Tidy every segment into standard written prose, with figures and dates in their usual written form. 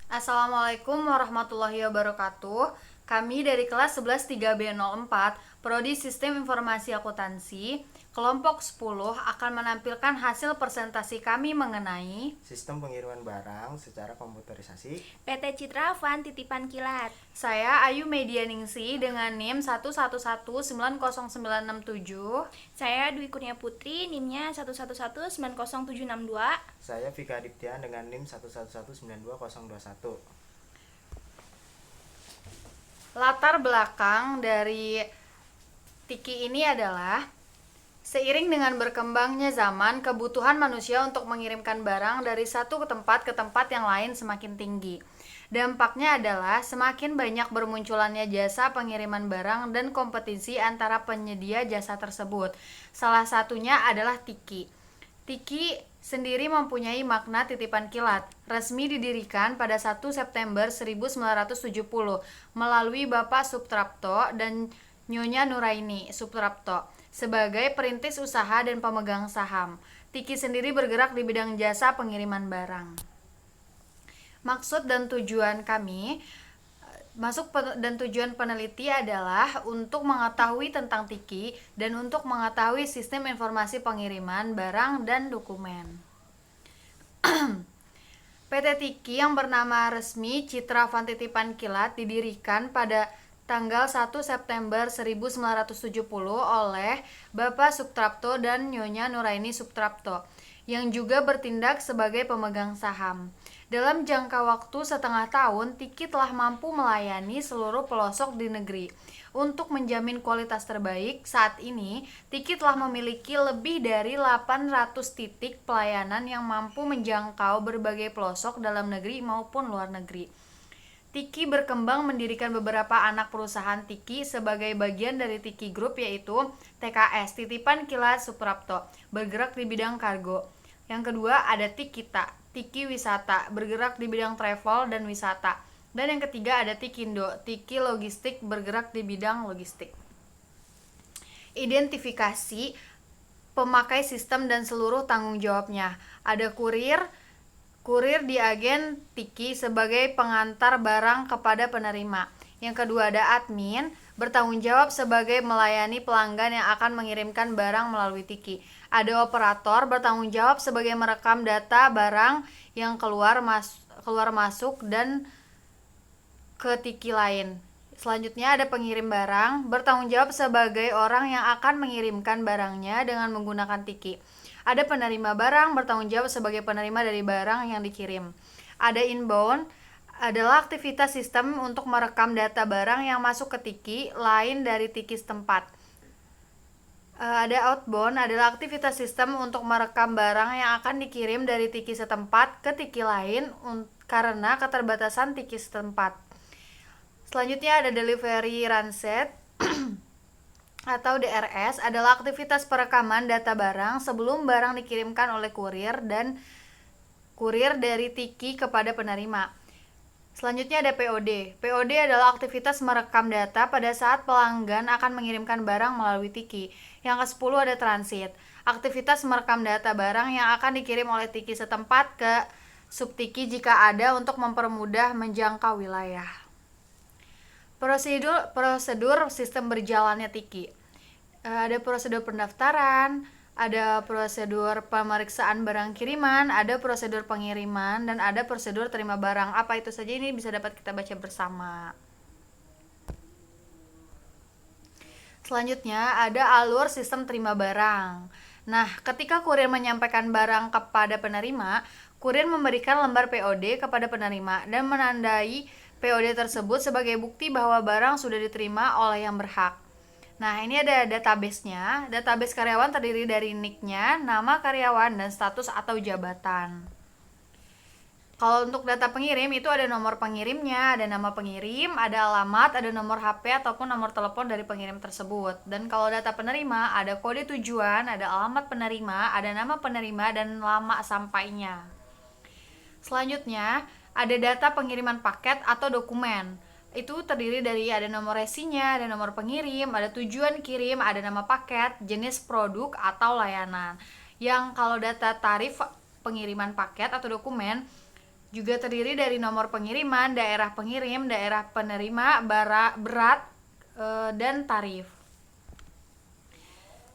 Assalamualaikum warahmatullahi wabarakatuh. Kami dari kelas 11 3B04, Prodi Sistem Informasi Akuntansi, kelompok 10 akan menampilkan hasil presentasi kami mengenai Sistem pengiriman barang secara komputerisasi. PT Citra Van Titipan Kilat. Saya Ayu Medianingsi dengan NIM 1119097. Saya Dwi Kurnia Putri, NIM-nya 111900762. Saya Vika Adiptian dengan NIM 111922021. Latar belakang dari Tiki ini adalah seiring dengan berkembangnya zaman, kebutuhan manusia untuk mengirimkan barang dari satu ke tempat yang lain semakin tinggi. Dampaknya adalah semakin banyak bermunculannya jasa pengiriman barang dan kompetisi antara penyedia jasa tersebut. Salah satunya adalah Tiki. Tiki sendiri mempunyai makna titipan kilat. Resmi didirikan pada 1 September 1970 melalui Bapak Suprapto dan Nyonya Nuraini Suprapto sebagai perintis usaha dan pemegang saham. Tiki sendiri bergerak di bidang jasa pengiriman barang. Maksud dan tujuan kami tujuan peneliti adalah untuk mengetahui tentang Tiki dan untuk mengetahui sistem informasi pengiriman barang dan dokumen. PT Tiki yang bernama resmi Citra Van Titipan Kilat didirikan pada tanggal 1 September 1970 oleh Bapak Suprapto dan Nyonya Nuraini Suprapto yang juga bertindak sebagai pemegang saham. Dalam jangka waktu setengah tahun, Tiki telah mampu melayani seluruh pelosok di negeri. Untuk menjamin kualitas terbaik, saat ini Tiki telah memiliki lebih dari 800 titik pelayanan yang mampu menjangkau berbagai pelosok dalam negeri maupun luar negeri. Tiki berkembang mendirikan beberapa anak perusahaan Tiki sebagai bagian dari Tiki Group, yaitu TKS, Titipan Kilat Suprapto, bergerak di bidang kargo. Yang kedua ada Tikita, Tiki Wisata, bergerak di bidang travel dan wisata. Dan yang ketiga ada Tikindo, Tiki Logistik, bergerak di bidang logistik. Identifikasi pemakai sistem dan seluruh tanggung jawabnya. Ada kurir di agen Tiki sebagai pengantar barang kepada penerima. Yang kedua ada admin, bertanggung jawab sebagai melayani pelanggan yang akan mengirimkan barang melalui Tiki. Ada operator, bertanggung jawab sebagai merekam data barang yang keluar masuk dan ke Tiki lain. Selanjutnya ada pengirim barang, bertanggung jawab sebagai orang yang akan mengirimkan barangnya dengan menggunakan Tiki. Ada penerima barang, bertanggung jawab sebagai penerima dari barang yang dikirim. Ada inbound, adalah aktivitas sistem untuk merekam data barang yang masuk ke Tiki lain dari Tiki setempat. Ada outbound, adalah aktivitas sistem untuk merekam barang yang akan dikirim dari Tiki setempat ke Tiki lain karena keterbatasan Tiki setempat. Selanjutnya ada delivery runset atau DRS, adalah aktivitas perekaman data barang sebelum barang dikirimkan oleh kurir dari Tiki kepada penerima. Selanjutnya ada POD. POD adalah aktivitas merekam data pada saat pelanggan akan mengirimkan barang melalui Tiki. Yang ke-10 ada transit. Aktivitas merekam data barang yang akan dikirim oleh Tiki setempat ke subtiki jika ada untuk mempermudah menjangkau wilayah. Prosedur sistem berjalannya Tiki. Ada prosedur pendaftaran, ada prosedur pemeriksaan barang kiriman, ada prosedur pengiriman, dan ada prosedur terima barang. Apa itu saja ini bisa dapat kita baca bersama. Selanjutnya ada alur sistem terima barang. Nah, ketika kurir menyampaikan barang kepada penerima, kurir memberikan lembar POD kepada penerima dan menandai POD tersebut sebagai bukti bahwa barang sudah diterima oleh yang berhak. Nah, ini ada database-nya. Database karyawan terdiri dari nick-nya, nama karyawan, dan status atau jabatan. Kalau untuk data pengirim itu ada nomor pengirimnya, ada nama pengirim, ada alamat, ada nomor HP ataupun nomor telepon dari pengirim tersebut. Dan kalau data penerima ada kode tujuan, ada alamat penerima, ada nama penerima, dan lama sampainya. Selanjutnya ada data pengiriman paket atau dokumen. Itu terdiri dari ada nomor resinya, ada nomor pengirim, ada tujuan kirim, ada nama paket, jenis produk atau layanan. Yang kalau data tarif pengiriman paket atau dokumen Juga terdiri dari nomor pengiriman, daerah pengirim, daerah penerima, berat, dan tarif.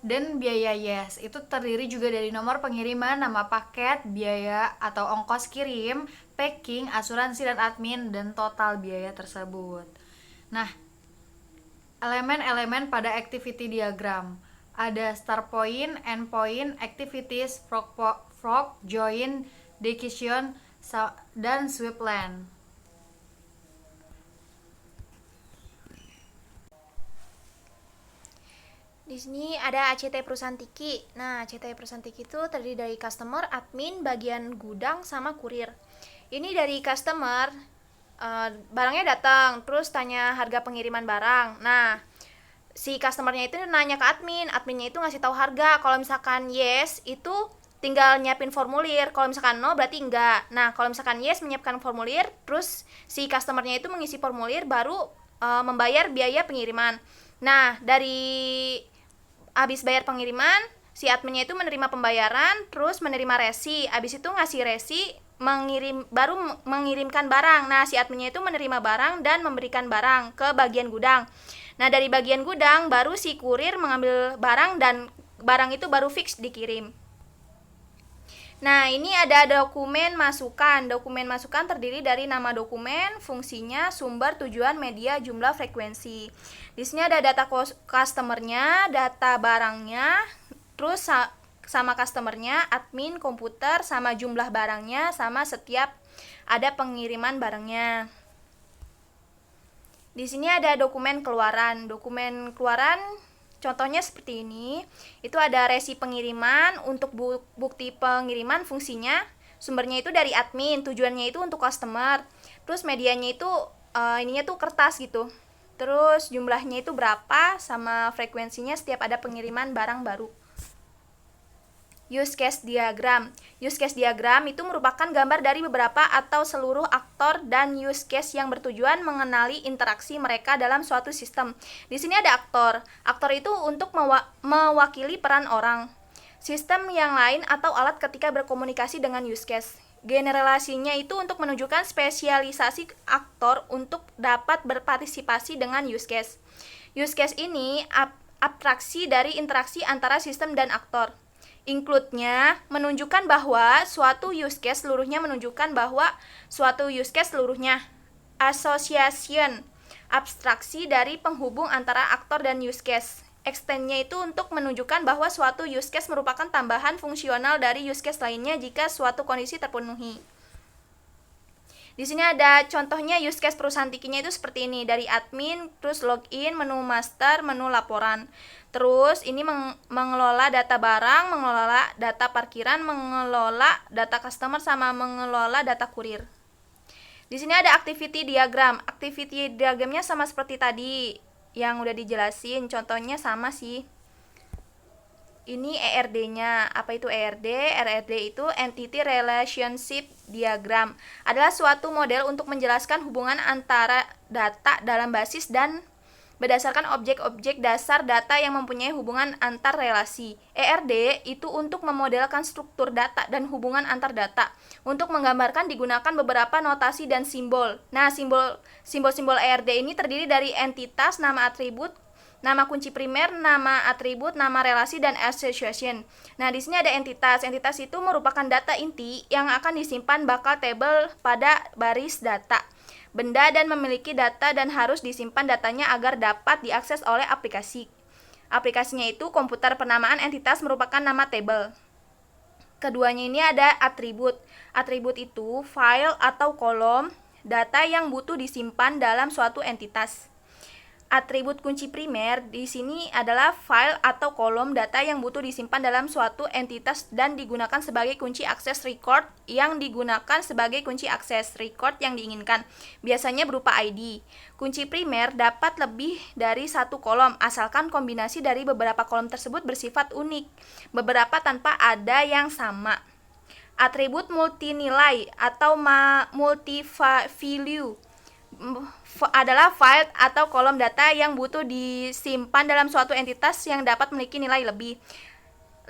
Dan biaya yes, itu terdiri juga dari nomor pengiriman, nama paket, biaya atau ongkos kirim, packing, asuransi dan admin, dan total biaya tersebut. Nah, elemen-elemen pada activity diagram. Ada start point, end point, activities, frog, join, decision, dan sweep land. Di sini ada ACT perusahaan Tiki. Nah, ACT perusahaan Tiki itu terdiri dari customer, admin, bagian gudang, sama kurir. Ini dari customer, barangnya datang, terus tanya harga pengiriman barang. Nah, si customernya itu nanya ke admin, adminnya itu ngasih tahu harga. Kalau misalkan yes, itu tinggal nyiapin formulir. Kalau misalkan no, berarti enggak. Nah, kalau misalkan yes, menyiapkan formulir, terus si customernya itu mengisi formulir, baru membayar biaya pengiriman. Nah, dari habis bayar pengiriman, si adminnya itu menerima pembayaran, terus menerima resi. Habis itu ngasih resi, baru mengirimkan barang. Nah, si adminnya itu menerima barang dan memberikan barang ke bagian gudang. Nah, dari bagian gudang baru si kurir mengambil barang dan barang itu baru fix dikirim. Nah, ini ada dokumen masukan. Dokumen masukan terdiri dari nama dokumen, fungsinya, sumber, tujuan, media, jumlah, frekuensi. Di sini ada data customernya, data barangnya, terus sama customernya, admin, komputer, sama jumlah barangnya, sama setiap ada pengiriman barangnya. Di sini ada dokumen keluaran. Dokumen keluaran contohnya seperti ini. Itu ada resi pengiriman, untuk bukti pengiriman, fungsinya, sumbernya itu dari admin, tujuannya itu untuk customer. Terus medianya itu ininya tuh kertas gitu. Terus jumlahnya itu berapa, sama frekuensinya setiap ada pengiriman barang baru. Use case diagram. Use case diagram itu merupakan gambar dari beberapa atau seluruh aktor dan use case yang bertujuan mengenali interaksi mereka dalam suatu sistem. Di sini ada aktor. Aktor itu untuk mewakili peran orang, sistem yang lain atau alat ketika berkomunikasi dengan use case. Generalisasinya itu untuk menunjukkan spesialisasi aktor untuk dapat berpartisipasi dengan use case. Use case ini abstraksi dari interaksi antara sistem dan aktor. Include-nya menunjukkan bahwa suatu use case seluruhnya menunjukkan bahwa suatu use case seluruhnya. Association, abstraksi dari penghubung antara aktor dan use case. Extend-nya itu untuk menunjukkan bahwa suatu use case merupakan tambahan fungsional dari use case lainnya jika suatu kondisi terpenuhi. Di sini ada contohnya use case perusahaan Tikinya itu seperti ini, dari admin, terus login, menu master, menu laporan. Terus ini mengelola data barang, mengelola data parkiran, mengelola data customer, sama mengelola data kurir. Di sini ada activity diagram. Activity diagramnya sama seperti tadi yang udah dijelasin, contohnya sama sih. Ini ERD-nya. Apa itu ERD? ERD itu Entity Relationship Diagram. Adalah suatu model untuk menjelaskan hubungan antara data dalam basis dan berdasarkan objek-objek dasar data yang mempunyai hubungan antar relasi. ERD itu untuk memodelkan struktur data dan hubungan antar data. Untuk menggambarkan digunakan beberapa notasi dan simbol. Nah, simbol-simbol ERD ini terdiri dari entitas, nama atribut, nama kunci primer, nama atribut, nama relasi, dan association. Nah, di sini ada entitas. Entitas itu merupakan data inti yang akan disimpan bakal tabel pada baris data. Benda dan memiliki data dan harus disimpan datanya agar dapat diakses oleh aplikasi. Aplikasinya itu komputer. Penamaan entitas merupakan nama tabel. Keduanya ini ada atribut. Atribut itu file atau kolom data yang butuh disimpan dalam suatu entitas. Atribut kunci primer di sini adalah file atau kolom data yang butuh disimpan dalam suatu entitas dan digunakan sebagai kunci akses record yang digunakan sebagai kunci akses record yang diinginkan. Biasanya berupa ID. Kunci primer dapat lebih dari satu kolom asalkan kombinasi dari beberapa kolom tersebut bersifat unik, beberapa tanpa ada yang sama. Atribut multinilai atau multi-value adalah file atau kolom data yang butuh disimpan dalam suatu entitas yang dapat memiliki nilai lebih.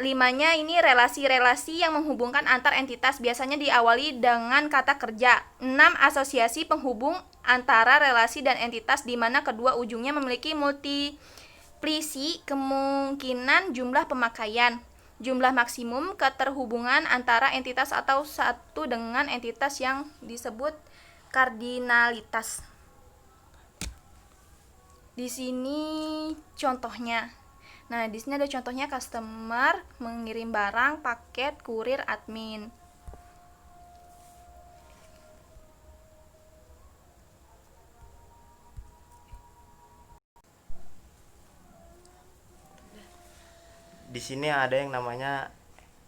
Limanya ini relasi-relasi yang menghubungkan antar entitas, biasanya diawali dengan kata kerja. 6. Asosiasi penghubung antara relasi dan entitas di mana kedua ujungnya memiliki multiplisi kemungkinan jumlah pemakaian. Jumlah maksimum keterhubungan antara entitas atau satu dengan entitas yang disebut kardinalitas. Di sini contohnya. Nah, di sini ada contohnya customer, mengirim barang, paket, kurir, admin. Di sini ada yang namanya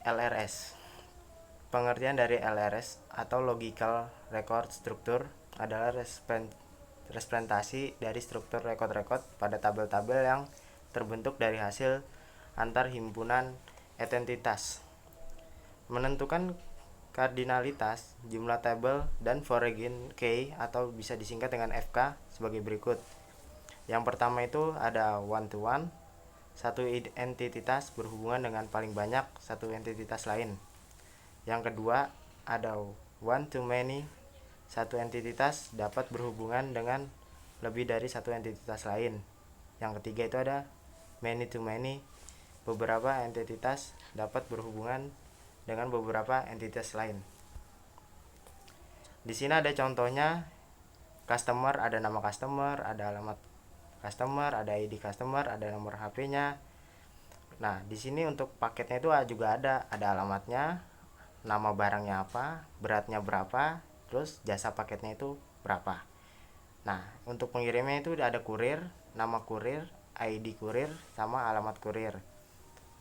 LRS. Pengertian dari LRS atau Logical Record Structure adalah representasi dari struktur rekod-rekod pada tabel-tabel yang terbentuk dari hasil antar himpunan entitas. Menentukan kardinalitas, jumlah tabel, dan foreign key atau bisa disingkat dengan FK sebagai berikut. Yang pertama itu ada one to one, satu entitas berhubungan dengan paling banyak satu entitas lain. Yang kedua ada one to many, satu entitas dapat berhubungan dengan lebih dari satu entitas lain. Yang ketiga itu ada many to many, beberapa entitas dapat berhubungan dengan beberapa entitas lain. Di sini ada contohnya customer, ada nama customer, ada alamat customer, ada ID customer, ada nomor HP-nya. Nah, di sini untuk paketnya itu juga ada alamatnya, nama barangnya apa, beratnya berapa, terus jasa paketnya itu berapa. Nah, untuk pengirimnya itu ada kurir, nama kurir, ID kurir, sama alamat kurir.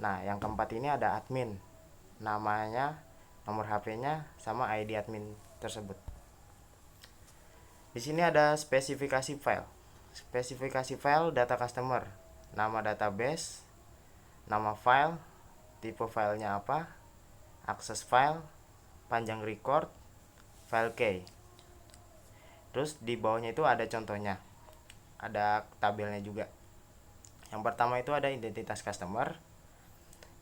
Nah, yang keempat ini ada admin, namanya, nomor HP-nya, sama ID admin tersebut. Di sini ada spesifikasi file. Spesifikasi file data customer, nama database, nama file, tipe filenya apa, akses file, panjang record, file key. Terus di bawahnya itu ada contohnya, ada tabelnya juga. Yang pertama itu ada identitas customer,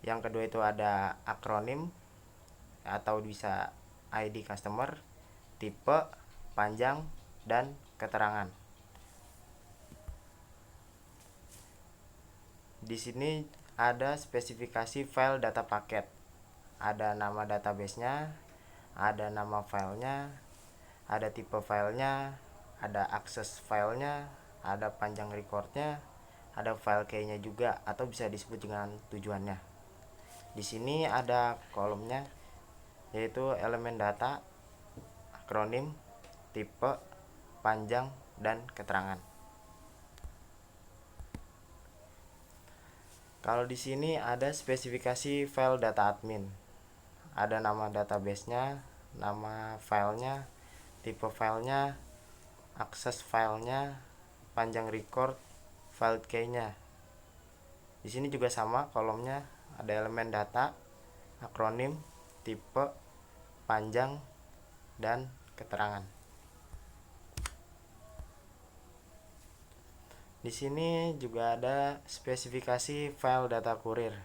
yang kedua itu ada akronim atau bisa ID customer, tipe, panjang, dan keterangan. Di sini ada spesifikasi file data paket, ada nama database-nya, ada nama filenya, ada tipe filenya, ada akses filenya, ada panjang recordnya, ada file key-nya juga atau bisa disebut dengan tujuannya. Di sini ada kolomnya yaitu elemen data, akronim, tipe, panjang, dan keterangan. Kalau di sini ada spesifikasi file data admin, ada nama database-nya, nama filenya, tipe filenya, akses filenya, panjang record, file key-nya. Di sini juga sama kolomnya, ada elemen data, akronim, tipe, panjang, dan keterangan. Di sini juga ada spesifikasi file data kurir.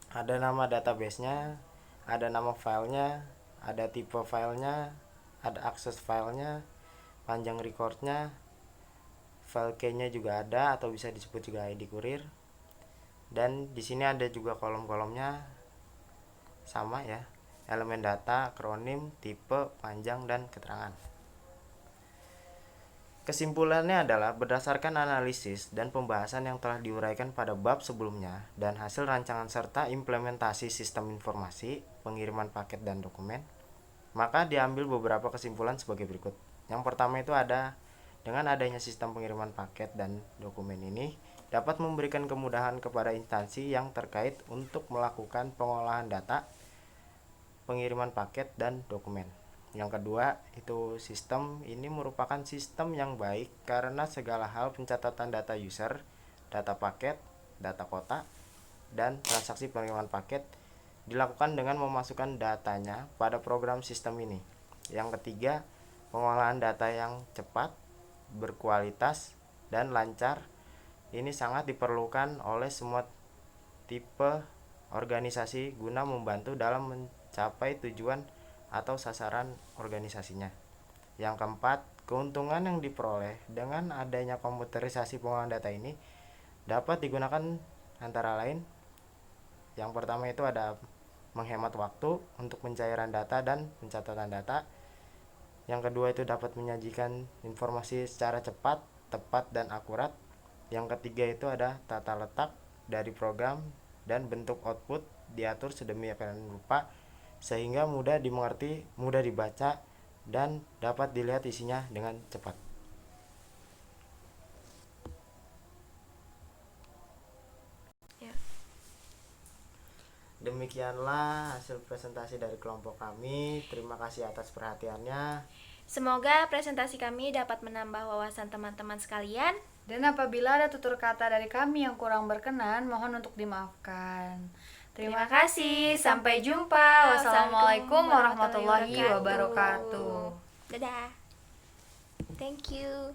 Ada nama database-nya, ada nama filenya, ada tipe filenya, ada akses filenya, panjang recordnya, file key-nya juga ada atau bisa disebut juga ID kurir. Dan di sini ada juga kolom-kolomnya sama ya, elemen data, akronim, tipe, panjang, dan keterangan. Kesimpulannya adalah berdasarkan analisis dan pembahasan yang telah diuraikan pada bab sebelumnya dan hasil rancangan serta implementasi sistem informasi, pengiriman paket dan dokumen, maka diambil beberapa kesimpulan sebagai berikut. Yang pertama itu ada, dengan adanya sistem pengiriman paket dan dokumen ini dapat memberikan kemudahan kepada instansi yang terkait untuk melakukan pengolahan data, pengiriman paket dan dokumen. Yang kedua, itu sistem ini merupakan sistem yang baik karena segala hal pencatatan data user, data paket, data kotak, dan transaksi pengiriman paket dilakukan dengan memasukkan datanya pada program sistem ini. Yang ketiga, pengolahan data yang cepat, berkualitas, dan lancar ini sangat diperlukan oleh semua tipe organisasi guna membantu dalam mencapai tujuan atau sasaran organisasinya. Yang keempat, keuntungan yang diperoleh dengan adanya komputerisasi pengolahan data ini dapat digunakan antara lain, yang pertama itu ada menghemat waktu untuk pencairan data dan pencatatan data. Yang kedua itu dapat menyajikan informasi secara cepat, tepat, dan akurat. Yang ketiga itu ada tata letak dari program dan bentuk output diatur sedemikian rupa sehingga mudah dimengerti, mudah dibaca, dan dapat dilihat isinya dengan cepat. Ya. Demikianlah hasil presentasi dari kelompok kami. Terima kasih atas perhatiannya. Semoga presentasi kami dapat menambah wawasan teman-teman sekalian. Dan apabila ada tutur kata dari kami yang kurang berkenan, mohon untuk dimaafkan. Terima kasih, sampai jumpa. Wassalamualaikum warahmatullahi wabarakatuh. Dadah. Thank you.